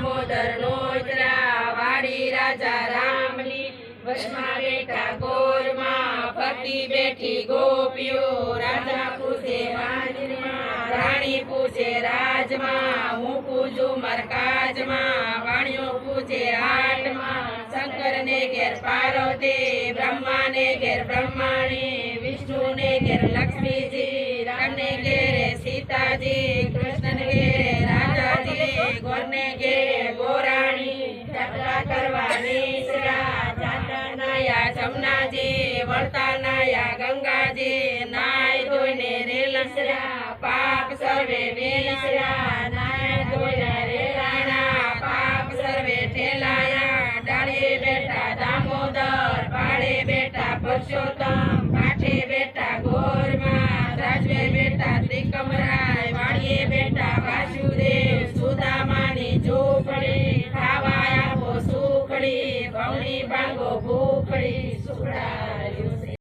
दामोदर नोतरा वाड़ी राजा रामनी वशमा बेटा गोरमा फरती बैठी गोपियो राजा पूछे वाजमा रानी पूछे राजमा हूँ पूजू मरकाजमा वाणियों पूछे हाटमा शंकर ने घेर पार्वती ब्रह्मा ने घेर ब्रह्माणी विष्णु ने घेर लक्ष्मी जी राम ने घेरे सीता जी कृष्ण ने घेरे राजा जी गोर ने घेरे गोराणी यात्रा करवा निसरा जाता नाया जमुना जी वरता नाया गंगा जी नाय धोने रे लसरा पाप सर्वे विसरा नाय धोने रे राणा पाप सर्वे ठेलाया डाले बेटा दामोदर पाड़े बेटा पुरुषोत्तम काठे बेटा गोरमा राजवे बेटा त्रिकमराय वाड़िए बेटा वासुदेव सुदामानी झोपड़ी खावाया को सुखड़ी भवनी बांगो भूखड़ी सुखड़ा।